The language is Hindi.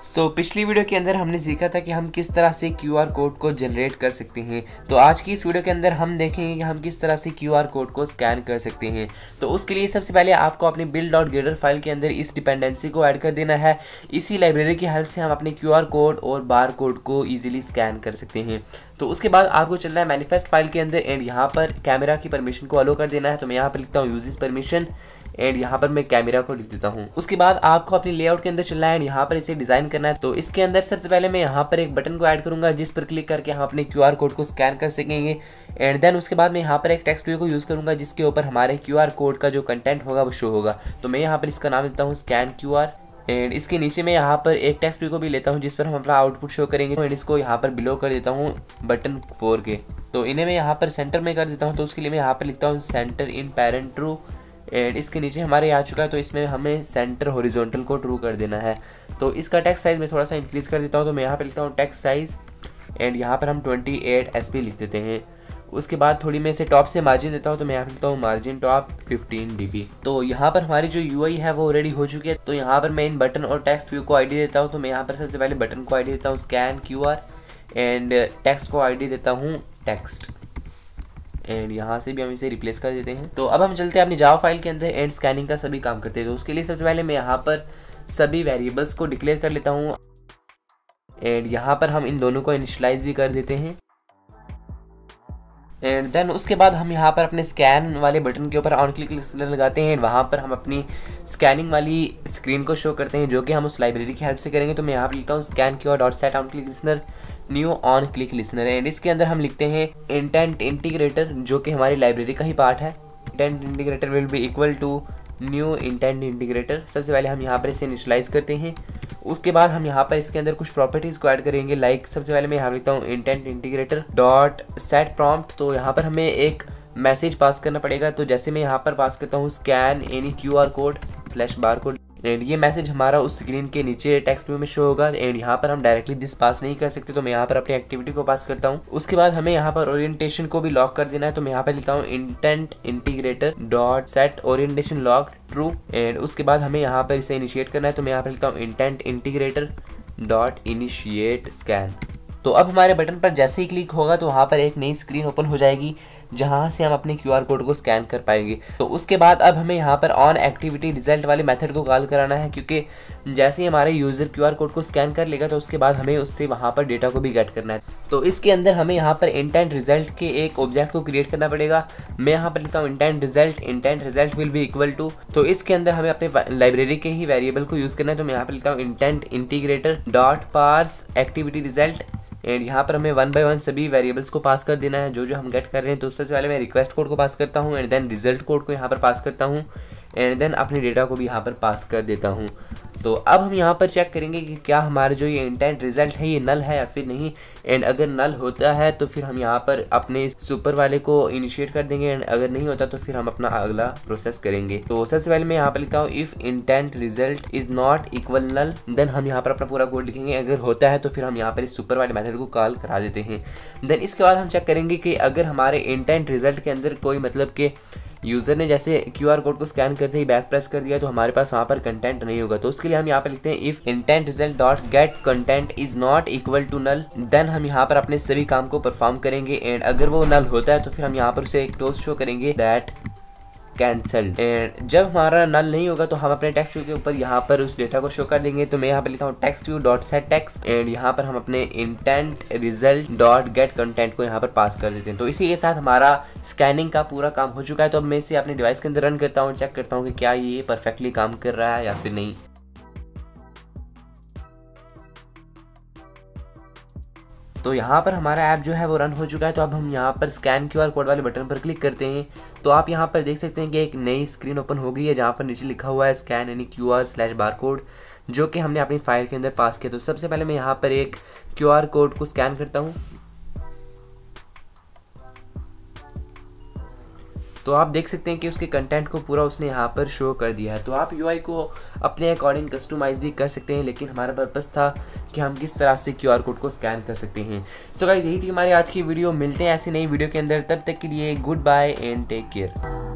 पिछली वीडियो के अंदर हमने सीखा था कि हम किस तरह से QR कोड को जनरेट कर सकते हैं। तो आज की इस वीडियो के अंदर हम देखेंगे कि हम किस तरह से QR कोड को स्कैन कर सकते हैं। तो उसके लिए सबसे पहले आपको अपनी build.gather फाइल के अंदर इस डिपेंडेंसी को ऐड कर देना है। इसी लाइब्रेरी की हेल्प से हम अपने QR कोड और बार कोड को ईजिली स्कैन कर सकते हैं। तो उसके बाद आपको चलना है मैनिफेस्ट फाइल के अंदर एंड यहाँ पर कैमरा की परमिशन को अलो कर देना है। तो मैं यहाँ पर लिखता हूँ यूजेस परमिशन एंड यहाँ पर मैं कैमरा को लिख देता हूँ। उसके बाद आपको अपनी लेआउट के अंदर चलना है एंड यहाँ पर इसे डिजाइन करना है। तो इसके अंदर सबसे पहले मैं यहाँ पर एक बटन को ऐड करूंगा जिस पर क्लिक करके हम अपने QR कोड को स्कैन कर सकेंगे एंड देन उसके बाद मैं यहाँ पर एक टेक्स्ट व्यू को यूज़ करूंगा जिसके ऊपर हमारे QR कोड का जो कंटेंट होगा वो शो होगा। तो मैं यहाँ पर इसका नाम देता हूँ स्कैन QR एंड इसके नीचे मैं यहाँ पर एक टेक्स्ट व्यू को भी लेता हूँ जिस पर हम अपना आउटपुट शो करेंगे एंड इसको यहाँ पर बिलो कर देता हूँ बटन 4 के। तो इन्हें मैं यहाँ पर सेंटर में कर देता हूँ। तो उसके लिए मैं यहाँ पर लिखता हूँ centre in parent true and इसके नीचे हमारे आ चुका है। तो इसमें हमें सेंटर हॉरिजॉन्टल को ट्रू कर देना है। तो इसका टेक्स्ट साइज़ मैं थोड़ा सा इंक्रीज़ कर देता हूँ। तो मैं यहाँ पर लिखता हूँ टेक्स्ट साइज़ एंड यहाँ पर हम 28 SP लिख देते हैं। उसके बाद थोड़ी मैं इसे टॉप से मार्जिन देता हूँ। तो मैं यहाँ पर लिखता हूँ मार्जिन टॉप 15 dB। तो यहाँ पर हमारी जो UI है वो रेडी हो चुकी है। तो यहाँ पर मैं इन बटन और टेक्स्ट व्यू को ID देता हूँ। तो मैं यहाँ पर सबसे पहले बटन को ID देता हूँ स्कैन QR एंड टेक्स्ट को ID देता हूँ टेक्स्ट एंड यहाँ से भी हम इसे रिप्लेस कर देते हैं। तो अब हम चलते हैं अपनी जावा फाइल के अंदर एंड स्कैनिंग का सभी काम करते हैं। तो उसके लिए सबसे पहले मैं यहाँ पर सभी वेरिएबल्स को डिक्लेयर कर लेता हूँ एंड यहाँ पर हम इन दोनों को इनिशियलाइज भी कर देते हैं एंड देन उसके बाद हम यहाँ पर अपने स्कैन वाले बटन के ऊपर ऑन क्लिक लिसनर लगाते हैं एंड वहाँ पर हम अपनी स्कैनिंग वाली स्क्रीन को शो करते हैं जो कि हम उस लाइब्रेरी की हेल्प से करेंगे। तो मैं यहाँ पर लिखता हूँ scan QR dot set on click listener new on click listener and इसके अंदर हम लिखते हैं इंटेंट इंटीग्रेटर जो कि हमारी लाइब्रेरी का ही पार्ट है। Intent integrator will be equal to new intent integrator. सबसे पहले हम यहाँ पर इसे इनिशियलाइज करते हैं। उसके बाद हम यहाँ पर इसके अंदर कुछ प्रॉपर्टीज़ को ऐड करेंगे। लाइक सबसे पहले मैं यहाँ लिखता हूँ intent integrator dot set prompt. तो यहाँ पर हमें एक मैसेज पास करना पड़ेगा। तो जैसे मैं यहाँ पर पास करता हूँ scan any QR code / bar code and ये मैसेज हमारा उस स्क्रीन के नीचे टेक्स्ट व्यू में शो होगा एंड यहाँ पर हम डायरेक्टली दिस पास नहीं कर सकते। तो मैं यहाँ पर अपनी एक्टिविटी को पास करता हूँ। उसके बाद हमें यहाँ पर ओरिएंटेशन को भी लॉक कर देना है। तो मैं यहाँ पर लिखता हूँ intent integrator dot set orientation lock true and उसके बाद हमें यहाँ पर इसे इनिशिएट करना है। तो मैं यहाँ पर लिखता हूँ intent integrator dot initiate scan. तो अब हमारे बटन पर जैसे ही क्लिक होगा तो वहाँ पर एक नई स्क्रीन ओपन हो जाएगी जहाँ से हम अपने QR कोड को स्कैन कर पाएंगे। तो उसके बाद अब हमें यहाँ पर ऑन एक्टिविटी रिजल्ट वाले मेथड को कॉल कराना है क्योंकि जैसे ही हमारे यूज़र QR कोड को स्कैन कर लेगा तो उसके बाद हमें उससे वहाँ पर डेटा को भी गेट करना है। तो इसके अंदर हमें यहाँ पर इंटेंट रिजल्ट के एक ऑब्जेक्ट को क्रिएट करना पड़ेगा। मैं यहाँ पर लिखता हूँ intent result will be equal to. तो इसके अंदर हमें अपने लाइब्रेरी के ही वेरिएबल को यूज़ करना है। तो मैं यहाँ पर लिखता हूँ intent integrator dot parse activity result and यहाँ पर हमें 1 by 1 सभी वेरिएबल्स को पास कर देना है जो हम गेट कर रहे हैं। तो सबसे पहले मैं रिक्वेस्ट कोड को पास करता हूँ एंड देन रिजल्ट कोड को यहाँ पर पास करता हूँ एंड देन अपने डेटा को भी यहाँ पर पास कर देता हूँ। तो अब हम यहाँ पर चेक करेंगे कि क्या हमारा जो ये इंटेंट रिजल्ट है ये नल है या फिर नहीं एंड अगर नल होता है तो फिर हम यहाँ पर अपने सुपर वाले को इनिशिएट कर देंगे एंड अगर नहीं होता तो फिर हम अपना अगला प्रोसेस करेंगे। तो सबसे पहले मैं यहाँ पर लिखता हूँ if intent result is not equal null then हम यहाँ पर अपना पूरा कोड लिखेंगे। अगर होता है तो फिर हम यहाँ पर इस सुपर वाले मेथड को कॉल करा देते हैं। देन इसके बाद हम चेक करेंगे कि अगर हमारे इंटेंट रिजल्ट के अंदर कोई मतलब कि यूज़र ने जैसे QR कोड को स्कैन करते ही बैक प्रेस कर दिया तो हमारे पास वहाँ पर कंटेंट नहीं होगा। तो उसके लिए हम यहाँ पर लिखते हैं if intent result dot get content is not equal to null then हम यहाँ पर अपने सभी काम को परफॉर्म करेंगे एंड अगर वो नल होता है तो फिर हम यहाँ पर उसे एक टोस्ट शो करेंगे दैट कैंसल्ड एंड जब हमारा नल नहीं होगा तो हम अपने टेक्स्ट व्यू के ऊपर यहाँ पर उस डेटा को शो कर देंगे। तो मैं यहाँ पर लिखता हूँ text view dot set text and यहाँ पर हम अपने intent result dot get content को यहाँ पर पास कर देते हैं। तो इसी के साथ हमारा स्कैनिंग का पूरा काम हो चुका है। तो अब मैं इसे अपने डिवाइस के अंदर रन करता हूँ, चेक करता हूँ कि क्या ये परफेक्टली काम कर रहा है या फिर नहीं। तो यहाँ पर हमारा ऐप जो है वो रन हो चुका है। तो अब हम यहाँ पर स्कैन QR कोड वाले बटन पर क्लिक करते हैं तो आप यहाँ पर देख सकते हैं कि एक नई स्क्रीन ओपन हो गई है जहाँ पर नीचे लिखा हुआ है scan any QR / bar code जो कि हमने अपनी फाइल के अंदर पास किया। तो सबसे पहले मैं यहाँ पर एक QR कोड को स्कैन करता हूँ। तो आप देख सकते हैं कि उसके कंटेंट को पूरा उसने यहाँ पर शो कर दिया है। तो आप UI को अपने अकॉर्डिंग कस्टमाइज़ भी कर सकते हैं लेकिन हमारा पर्पस था कि हम किस तरह से QR कोड को स्कैन कर सकते हैं। सो गाइस यही थी हमारी आज की वीडियो। मिलते हैं ऐसी नई वीडियो के अंदर, तब तक के लिए goodbye and take care.